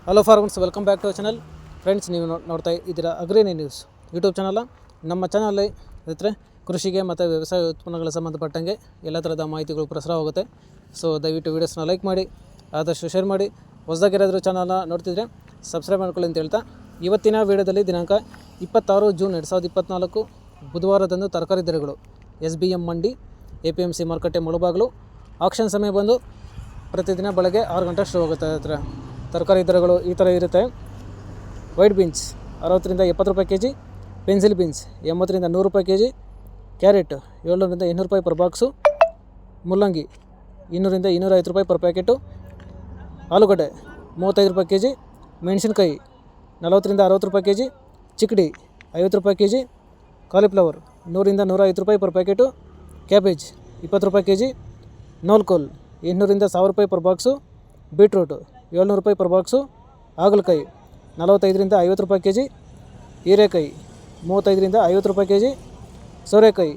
Hello farmers, welcome back to channel. Friends, ನೀವು ನೋಡ್ತಾ ಇದ್ದೀರಾ ಅಗ್ರಿನಿ ನ್ಯೂಸ್ ಯೂಟ್ಯೂಬ್ ಚಾನಲ್. ನಮ್ಮ ಚಾನಲಲ್ಲಿ ರೈತರೆ ಕೃಷಿಗೆ ಮತ್ತು ವ್ಯವಸಾಯ ಉತ್ಪನ್ನಗಳ ಸಂಬಂಧಪಟ್ಟಂಗೆ ಎಲ್ಲ ಥರದ ಮಾಹಿತಿಗಳು ಪ್ರಸಾರವಾಗುತ್ತೆ. ಸೊ ದಯವಿಟ್ಟು ವೀಡಿಯೋಸ್ನ ಲೈಕ್ ಮಾಡಿ, ಆದಷ್ಟು ಶೇರ್ ಮಾಡಿ. ಹೊಸದಾಗಿರೋದ್ರ ಚಾನಲ್ನ ನೋಡ್ತಿದ್ರೆ ಸಬ್ಸ್ಕ್ರೈಬ್ ಮಾಡ್ಕೊಳ್ಳಿ ಅಂತ ಹೇಳ್ತಾ, ಇವತ್ತಿನ ವೀಡಿಯೋದಲ್ಲಿ ದಿನಾಂಕ 26 ಜೂನ್ 2024 ಬುಧವಾರದಂದು ತರಕಾರಿ ದರಗಳು SBM ಮಂಡಿ APMC ಮಾರುಕಟ್ಟೆ ಮುಳುಬಾಗಿಲು. ಆಕ್ಷನ್ ಸಮಯ ಬಂದು ಪ್ರತಿದಿನ ಬೆಳಗ್ಗೆ 6 ಗಂಟೆ ಶುರು ಆಗುತ್ತೆ. ಹತ್ರ ತರಕಾರಿ ದರಗಳು ಈ ಥರ ಇರುತ್ತೆ. ವೈಟ್ ಬೀನ್ಸ್ 60ರಿಂದ 70 ರೂಪಾಯಿ ಕೆ ಜಿ, ಪೆನ್ಸಿಲ್ ಬೀನ್ಸ್ 80ರಿಂದ 100 ರೂಪಾಯಿ ಕೆ ಜಿ, ಕ್ಯಾರೆಟ್ 700ರಿಂದ 200 ರೂಪಾಯಿ ಪರ್ ಬಾಕ್ಸು, ಮುಲ್ಲಂಗಿ 200ರಿಂದ 250 ರೂಪಾಯಿ ಪರ್ ಪ್ಯಾಕೆಟು, ಆಲೂಗಡ್ಡೆ 35 ರೂಪಾಯಿ ಕೆ ಜಿ, ಮೆಣಸಿನ್ಕಾಯಿ 40ರಿಂದ 60 ರೂಪಾಯಿ ಕೆ ಜಿ, ಚಿಕ್ಕಡಿ 50 ರೂಪಾಯಿ ಕೆ ಜಿ, ಕಾಲಿಫ್ಲವರ್ 100ರಿಂದ 150 ರೂಪಾಯಿ ಪರ್ ಪ್ಯಾಕೆಟು, ಕ್ಯಾಬೇಜ್ 20 ರೂಪಾಯಿ ಕೆ ಜಿ, ನೋಲ್ಕೋಲ್ 800ರಿಂದ 1000 ರೂಪಾಯಿ ಪರ್ ಬಾಕ್ಸು, ಬೀಟ್ರೂಟ್ 700 ರೂಪಾಯಿ ಪರ್ ಬಾಕ್ಸು, ಹಾಗಲಕಾಯಿ 45ರಿಂದ 50 ರೂಪಾಯಿ ಕೆ ಜಿ, ಹೀರೆಕಾಯಿ 35ರಿಂದ 50 ರೂಪಾಯಿ ಕೆ ಜಿ, ಸೋರೆಕಾಯಿ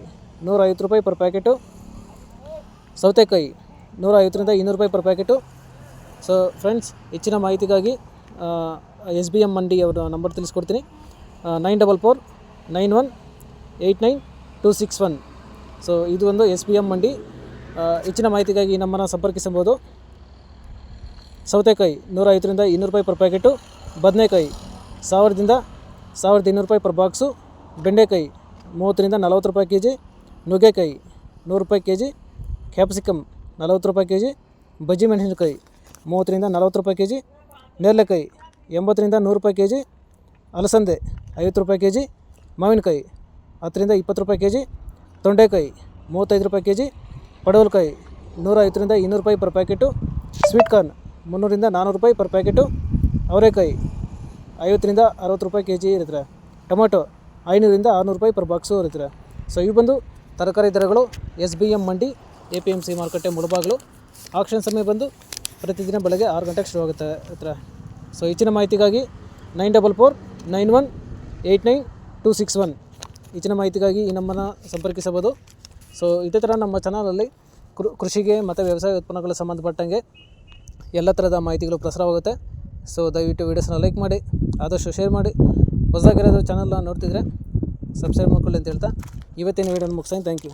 150 ರೂಪಾಯಿ ಪರ್ ಪ್ಯಾಕೆಟು, ಸೌತೆಕಾಯಿ 150ರಿಂದ 200 ರೂಪಾಯಿ ಪರ್ ಪ್ಯಾಕೆಟು. ಸೊ ಫ್ರೆಂಡ್ಸ್, ಹೆಚ್ಚಿನ ಮಾಹಿತಿಗಾಗಿ SBM ಮಂಡಿ ಅವರ ನಂಬರ್ ತಿಳಿಸ್ಕೊಡ್ತೀನಿ. 9491892261. ಸೊ ಇದು ಒಂದು SBM ಮಂಡಿ. ಹೆಚ್ಚಿನ ಮಾಹಿತಿಗಾಗಿ ನಮ್ಮನ್ನು ಸಂಪರ್ಕಿಸಬಹುದು. ಸೌತೆಕಾಯಿ 150ರಿಂದ 200 ರೂಪಾಯಿ ಪರ್ ಪ್ಯಾಕೆಟು, ಬದನೆಕಾಯಿ 1000ದಿಂದ 1200 ರೂಪಾಯಿ ಪರ್ ಬಾಕ್ಸು, ಬೆಂಡೆಕಾಯಿ 30ರಿಂದ 40 ರೂಪಾಯಿ ಕೆ ಜಿ, ನುಗ್ಗೆಕಾಯಿ 100 ರೂಪಾಯಿ ಕೆ ಜಿ, ಕ್ಯಾಪ್ಸಿಕಮ್ 40 ರೂಪಾಯಿ ಕೆ ಜಿ, ಬಜ್ಜಿ ಮೆಣಸಿನಕಾಯಿ 30ರಿಂದ 40 ರೂಪಾಯಿ ಕೆ ಜಿ, ನೇರಳೆಕಾಯಿ 80ರಿಂದ 100 ರೂಪಾಯಿ ಕೆ ಜಿ, ಅಲಸಂದೆ 50 ರೂಪಾಯಿ ಕೆ ಜಿ, ಮಾವಿನಕಾಯಿ 10ರಿಂದ 20 ರೂಪಾಯಿ ಕೆ ಜಿ, ತೊಂಡೆಕಾಯಿ 35 ರೂಪಾಯಿ ಕೆ ಜಿ, ಪಡವಲಕಾಯಿ 150ರಿಂದ 200 ರೂಪಾಯಿ ಪರ್ ಪ್ಯಾಕೆಟು, ಸ್ವೀಟ್ ಕಾರ್ನ್ 300ರಿಂದ 400 ರೂಪಾಯಿ ಪರ್ ಪ್ಯಾಕೆಟು, ಅವರೆಕಾಯಿ 50ರಿಂದ 60 ರೂಪಾಯಿ ಕೆ ಜಿ ಇರುತ್ತೆ. ಟೊಮೆಟೊ 500ರಿಂದ 600 ರೂಪಾಯಿ ಪರ್ ಬಾಕ್ಸು ಇರುತ್ತೆ. ಸೊ ಇವು ಬಂದು ತರಕಾರಿ ದರಗಳು SBM ಮಂಡಿ APMC ಮಾರುಕಟ್ಟೆ ಮುಳುಬಾಗಿಲು. ಆಕ್ಷನ್ ಸಮಯ ಬಂದು ಪ್ರತಿದಿನ ಬೆಳಗ್ಗೆ 6 ಗಂಟೆಗೆ ಶುರು ಆಗುತ್ತೆ ಹತ್ರ. ಸೊ ಹೆಚ್ಚಿನ ಮಾಹಿತಿಗಾಗಿ 9441892261 ಹೆಚ್ಚಿನ ಮಾಹಿತಿಗಾಗಿ ಈ ನಮ್ಮನ್ನು ಸಂಪರ್ಕಿಸಬಹುದು. ಸೊ ಇದೇ ಥರ ನಮ್ಮ ಚಾನಲಲ್ಲಿ ಕೃಷಿಗೆ ಮತ್ತು ವ್ಯವಸಾಯ ಉತ್ಪನ್ನಗಳ ಸಂಬಂಧಪಟ್ಟಂಗೆ ಎಲ್ಲ ಥರದ ಮಾಹಿತಿಗಳು ಪ್ರಸಾರವಾಗುತ್ತೆ. ಸೊ ದಯವಿಟ್ಟು ವೀಡಿಯೋಸ್ನ ಲೈಕ್ ಮಾಡಿ, ಆದಷ್ಟು ಶೇರ್ ಮಾಡಿ. ಹೊಸದಾಗಿರೋದು ಚಾನಲ್ನ ನೋಡ್ತಿದ್ರೆ ಸಬ್ಸ್ಕ್ರೈಬ್ ಮಾಡ್ಕೊಳ್ಳಿ ಅಂತ ಹೇಳ್ತಾ ಇವತ್ತಿನ ವೀಡಿಯೋನ ಮುಗಿಸ್ತೀನಿ. Thank you.